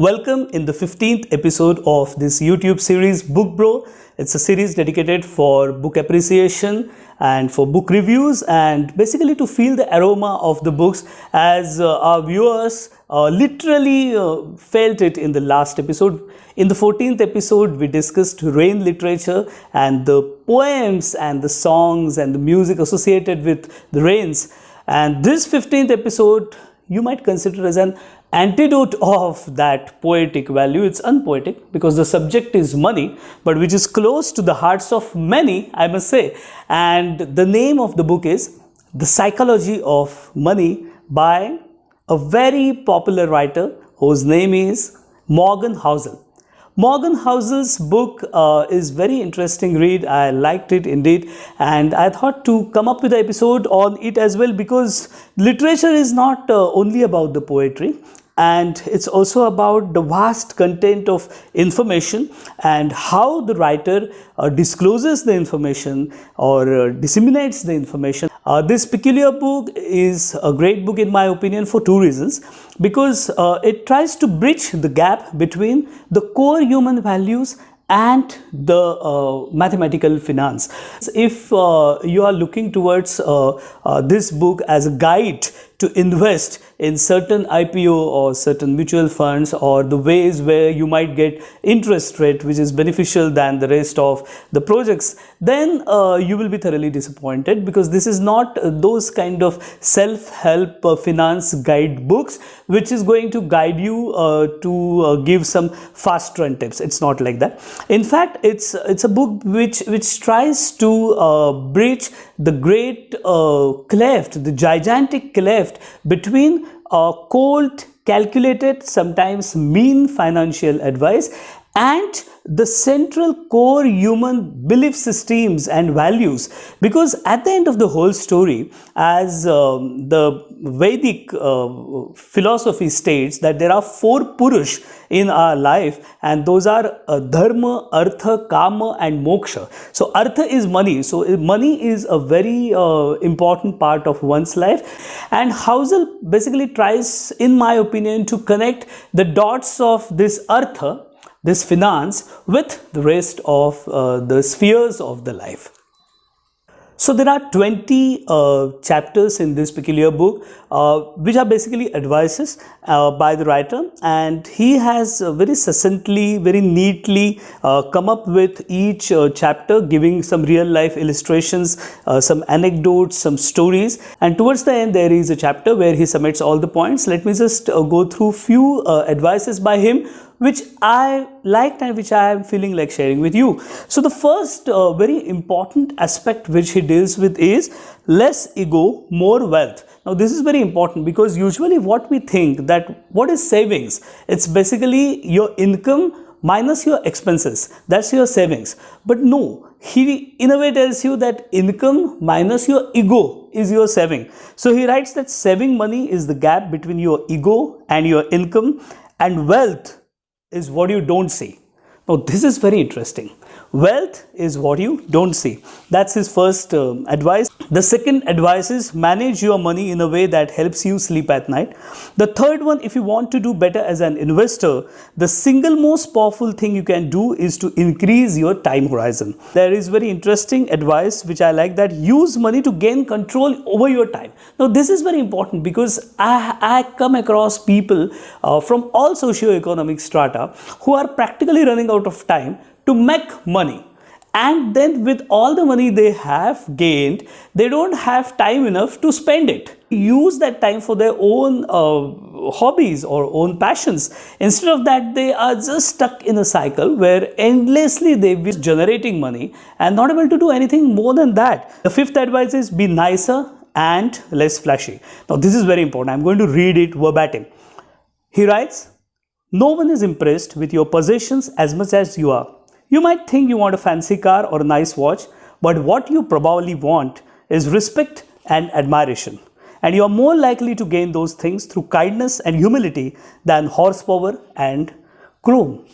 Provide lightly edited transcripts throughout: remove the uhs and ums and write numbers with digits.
Welcome in the 15th episode of this YouTube series Book Bro. It's a series dedicated for book appreciation and for book reviews and basically to feel the aroma of the books as our viewers literally felt it in the last episode. In the 14th episode, we discussed rain literature and the poems and the songs and the music associated with the rains. And this 15th episode, you might consider as an antidote of that poetic value. It's unpoetic because the subject is money, but which is close to the hearts of many, I must say. And the name of the book is The Psychology of Money by a very popular writer whose name is Morgan Housel. Morgan Housel's book is very interesting read. I liked it indeed, and I thought to come up with an episode on it as well, because literature is not only about the poetry, and it's also about the vast content of information and how the writer discloses the information or disseminates the information. This peculiar book is a great book in my opinion for two reasons. Because it tries to bridge the gap between the core human values and the mathematical finance. If you are looking towards this book as a guide to invest in certain IPO or certain mutual funds, or the ways where you might get interest rate which is beneficial than the rest of the projects, then you will be thoroughly disappointed, because this is not those kind of self-help finance guide books which is going to guide you to give some fast run tips. It's not like that. In fact, it's a book which tries to bridge the great cleft, the gigantic cleft between cold, calculated, sometimes mean financial advice and the central core human belief systems and values. Because at the end of the whole story, as the Vedic philosophy states, that there are four purush in our life, and those are dharma, artha, kama and moksha. So artha is money. So money is a very important part of one's life, and Housel basically tries, in my opinion, to connect the dots of this artha, this finance, with the rest of the spheres of the life. So there are 20 chapters in this peculiar book which are basically advices by the writer, and he has very succinctly, very neatly come up with each chapter, giving some real life illustrations, some anecdotes, some stories, and towards the end there is a chapter where he submits all the points. Let me just go through few advices by him which I liked and which I am feeling like sharing with you. So the first very important aspect which he deals with is less ego, more wealth. Now this is very important, because usually what we think, that what is savings? It's basically your income minus your expenses. That's your savings. But no, he in a way tells you that income minus your ego is your saving. So he writes that saving money is the gap between your ego and your income, and wealth is what you don't see. Now this is very interesting. Wealth is what you don't see. That's his first advice. The second advice is manage your money in a way that helps you sleep at night. The third one, if you want to do better as an investor, the single most powerful thing you can do is to increase your time horizon. There is very interesting advice which I like, that use money to gain control over your time. Now this is very important, because I come across people from all socio-economic strata who are practically running out of time to make money, and then with all the money they have gained, they don't have time enough to spend it. Use that time for their own hobbies or own passions. Instead of that, they are just stuck in a cycle where endlessly they will be generating money and not able to do anything more than that. The fifth advice is be nicer and less flashy. Now this is very important. I'm going to read it verbatim. He writes, "No one is impressed with your possessions as much as you are. You might think you want a fancy car or a nice watch, but what you probably want is respect and admiration. And you are more likely to gain those things through kindness and humility than horsepower and chrome."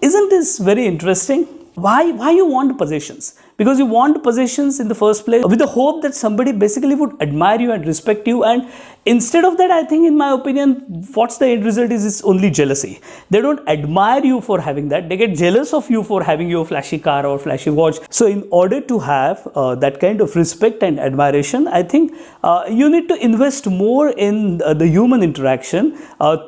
Isn't this very interesting? Why you want possessions? Because you want possessions in the first place with the hope that somebody basically would admire you and respect you, and instead of that, I think, in my opinion, what's the end result is only jealousy. They don't admire you for having that, they get jealous of you for having your flashy car or flashy watch. So in order to have that kind of respect and admiration, I think you need to invest more in the human interaction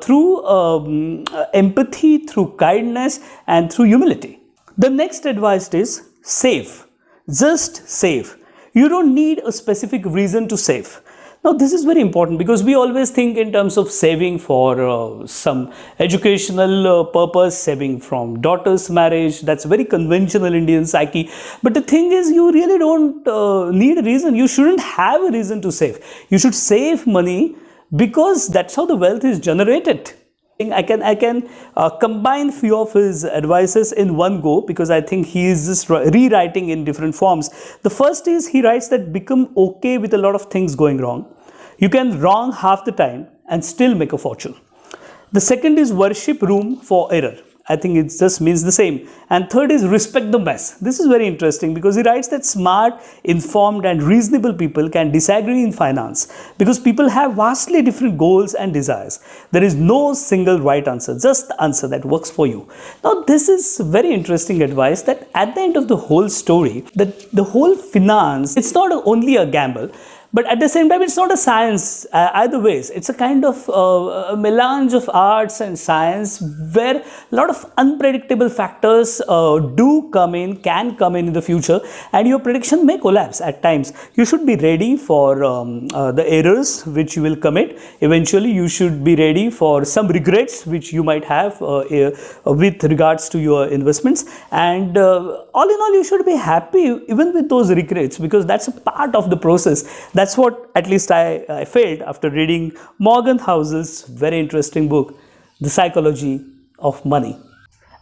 through empathy, through kindness, and through humility. The next advice is save. Just save. You don't need a specific reason to save. Now, this is very important because we always think in terms of saving for some educational purpose, saving from daughter's marriage. That's very conventional Indian psyche. But the thing is, you really don't need a reason. You shouldn't have a reason to save. You should save money because that's how the wealth is generated. I can combine few of his advices in one go because I think he is just rewriting in different forms. The first is he writes that become okay with a lot of things going wrong. You can wrong half the time and still make a fortune. The second is worship room for error. I think it just means the same. And third is respect the mess. This is very interesting because he writes that smart, informed, and reasonable people can disagree in finance because people have vastly different goals and desires. There is no single right answer, just the answer that works for you. Now, this is very interesting advice that at the end of the whole story, that the whole finance, it's not only a gamble, but at the same time, it's not a science either ways. It's a kind of a melange of arts and science where a lot of unpredictable factors can come in the future, and your prediction may collapse at times. You should be ready for the errors which you will commit. Eventually, you should be ready for some regrets which you might have with regards to your investments. And all in all, you should be happy even with those regrets because that's a part of the process. That's what at least I felt after reading Morgan Housel's very interesting book, The Psychology of Money.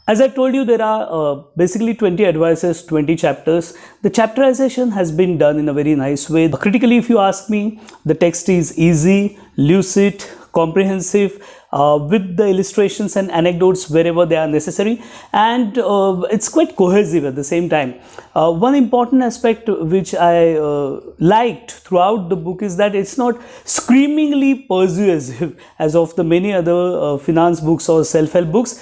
As I told you, there are basically 20 advices, 20 chapters. The chapterization has been done in a very nice way. Critically, if you ask me, the text is easy, lucid, comprehensive, with the illustrations and anecdotes wherever they are necessary, and it's quite cohesive at the same time. One important aspect which I liked throughout the book is that it's not screamingly persuasive as of the many other finance books or self-help books.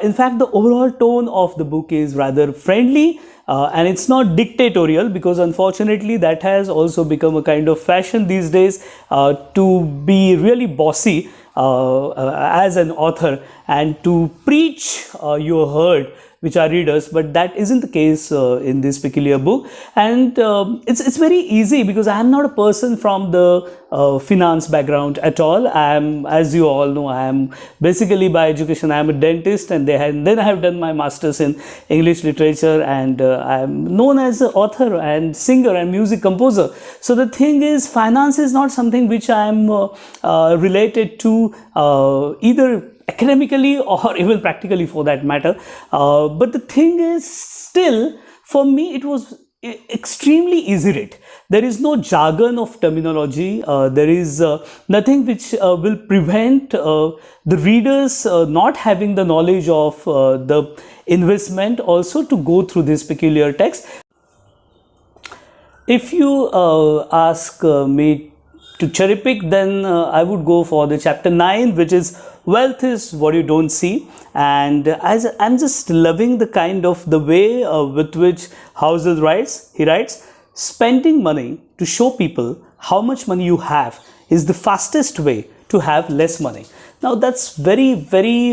In fact, the overall tone of the book is rather friendly. And it's not dictatorial because unfortunately that has also become a kind of fashion these days to be really bossy as an author and to preach your herd, which are readers, but that isn't the case in this peculiar book. And it's very easy because I am not a person from the finance background at all. I am, as you all know, I am basically by education I am a dentist, and then I have done my masters in English literature, and I am known as an author and singer and music composer. So the thing is, finance is not something which I am related to either academically or even practically for that matter. But the thing is, still, for me, it was extremely easy read. There is no jargon of terminology. There is nothing which will prevent the readers not having the knowledge of the investment also to go through this peculiar text. If you ask me to cherry pick, then I would go for the chapter 9, which is wealth is what you don't see. And as I'm just loving the kind of the way with which Housel writes. He writes, spending money to show people how much money you have is the fastest way to have less money. Now that's very, very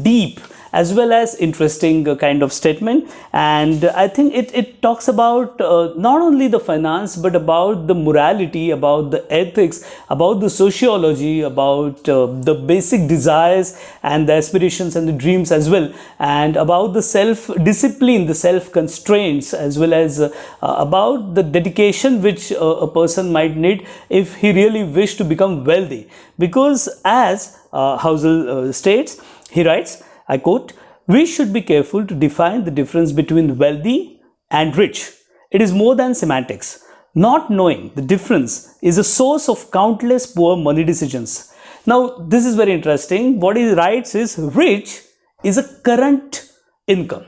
deep as well as interesting kind of statement, and I think it talks about not only the finance but about the morality, about the ethics, about the sociology, about the basic desires and the aspirations and the dreams as well, and about the self-discipline, the self-constraints, as well as about the dedication which a person might need if he really wished to become wealthy. Because as Housel states, he writes, I quote, we should be careful to define the difference between wealthy and rich. It is more than semantics. Not knowing the difference is a source of countless poor money decisions. Now, this is very interesting. What he writes is rich is a current income.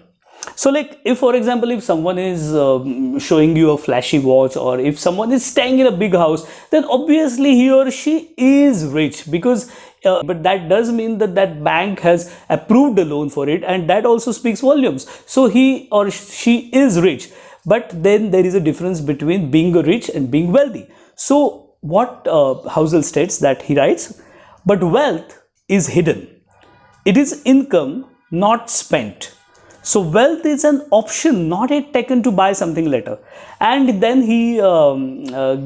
So like, if for example, if someone is showing you a flashy watch, or if someone is staying in a big house, then obviously he or she is rich, because but that does mean that that bank has approved a loan for it, and that also speaks volumes. So he or she is rich. But then there is a difference between being rich and being wealthy. So what Housel states, that he writes, but wealth is hidden. It is income not spent. So wealth is an option, not yet taken, to buy something later. And then he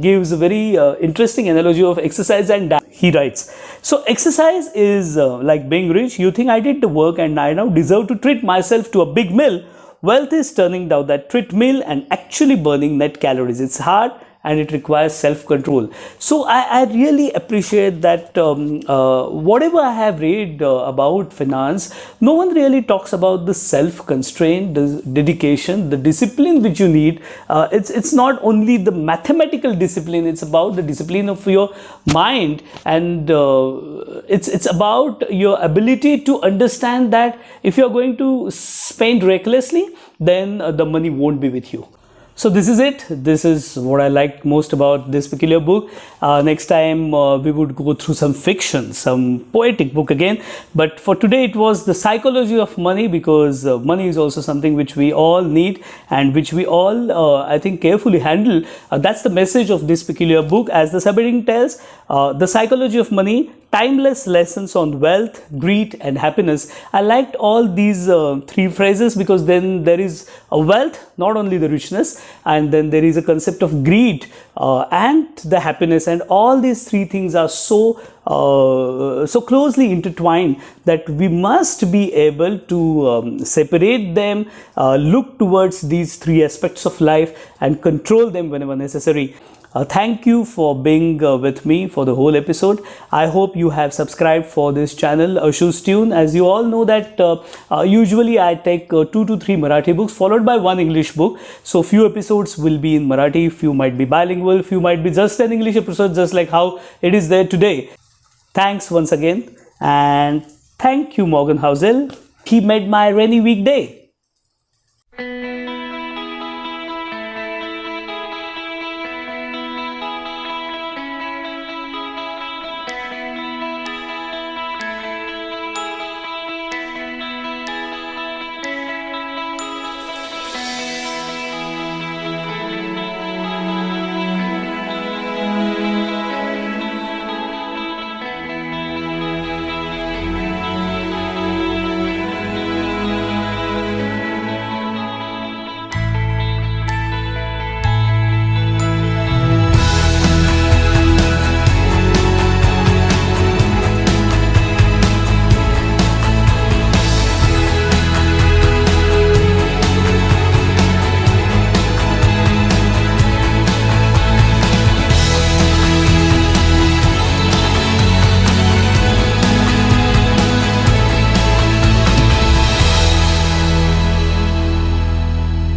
gives a very interesting analogy of exercise and diet. He writes, so exercise is like being rich. You think I did the work and I now deserve to treat myself to a big meal. Wealth is turning down that treadmill and actually burning net calories. It's hard and it requires self-control. So I really appreciate that whatever I have read about finance, no one really talks about the self-constraint, the dedication, the discipline which you need. It's not only the mathematical discipline, it's about the discipline of your mind, and it's about your ability to understand that if you're going to spend recklessly, then the money won't be with you. So this is it. This is what I liked most about this peculiar book. Next time we would go through some fiction, some poetic book again. But for today it was The Psychology of Money, because money is also something which we all need and which we all, I think, carefully handle. That's the message of this peculiar book. As the subheading tells, The Psychology of Money, Timeless Lessons on Wealth, Greed and Happiness. I liked all these three phrases, because then there is a wealth, not only the richness, and then there is a concept of greed and the happiness, and all these three things are so closely intertwined that we must be able to separate them, look towards these three aspects of life and control them whenever necessary. Thank you for being with me for the whole episode. I hope you have subscribed for this channel, Ashu's Tune. As you all know that usually I take 2 to 3 Marathi books followed by 1 English book. So few episodes will be in Marathi, few might be bilingual, few might be just an English episode, just like how it is there today. Thanks once again, and thank you Morgan Housel. He made my rainy weekday.